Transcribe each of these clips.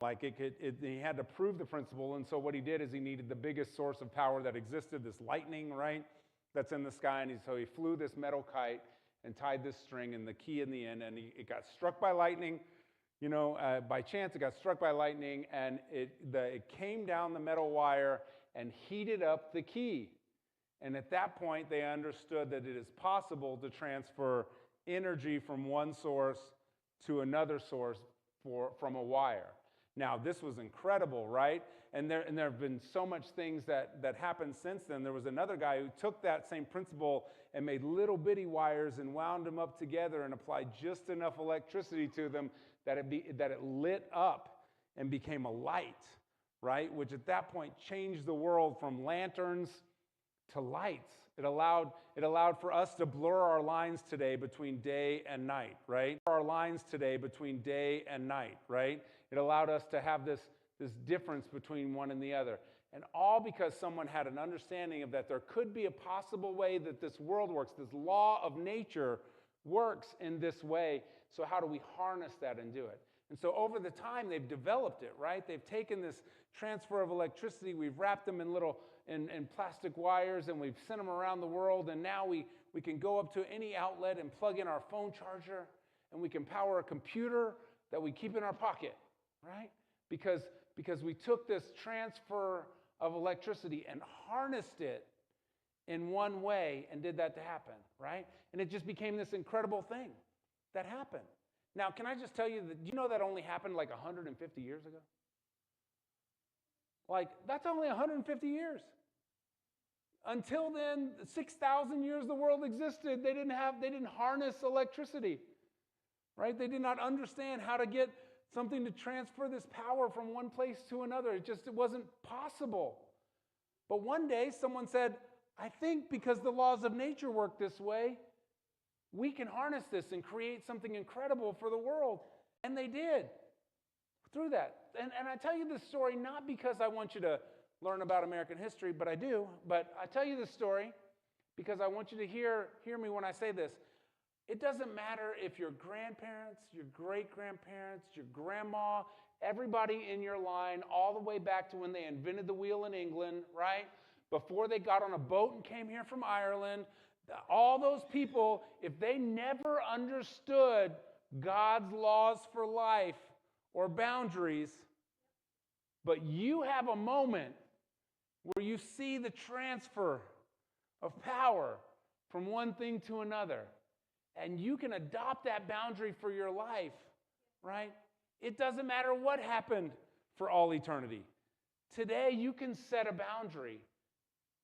Like he had to prove the principle, and so what he did is he needed the biggest source of power that existed, this lightning, right, that's in the sky, and so he flew this metal kite and tied this string and the key in the end, and it got struck by lightning, by chance it got struck by lightning, and it came down the metal wire and heated up the key. And at that point, they understood that it is possible to transfer energy from one source to another source from a wire. Now, this was incredible, right? And there have been so much things that happened since then. There was another guy who took that same principle and made little bitty wires and wound them up together and applied just enough electricity to them that it lit up and became a light, right? Which at that point changed the world from lanterns to lights. It allowed for us to blur our lines today between day and night, right? Our lines today between day and night, right? It allowed us to have this difference between one and the other. And all because someone had an understanding of that there could be a possible way that this world works, this law of nature works in this way. So how do we harness that and do it? And so over the time, they've developed it, right? They've taken this transfer of electricity, we've wrapped them in little in plastic wires, and we've sent them around the world, and now we can go up to any outlet and plug in our phone charger, and we can power a computer that we keep in our pocket, right? Because we took this transfer of electricity and harnessed it in one way and did that to happen, right? And it just became this incredible thing that happened. Now, can I just tell you that, that only happened like 150 years ago? Like, that's only 150 years. Until then, 6,000 years the world existed, they didn't harness electricity, right? They did not understand how to get something to transfer this power from one place to another. It wasn't possible. But one day, someone said, I think because the laws of nature work this way, we can harness this and create something incredible for the world. And they did through that. And I tell you this story not because I want you to learn about American history, but I do. But I tell you this story because I want you to hear me when I say this. It doesn't matter if your grandparents, your great-grandparents, your grandma, everybody in your line, all the way back to when they invented the wheel in England, right? Before they got on a boat and came here from Ireland, all those people, if they never understood God's laws for life or boundaries, but you have a moment where you see the transfer of power from one thing to another, and you can adopt that boundary for your life, right? It doesn't matter what happened for all eternity. Today, you can set a boundary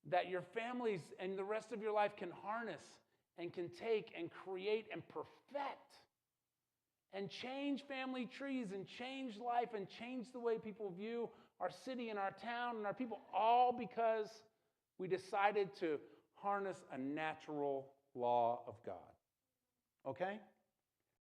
that your families and the rest of your life can harness and can take and create and perfect and change family trees and change life and change the way people view our city and our town and our people, all because we decided to harness a natural law of God. Okay?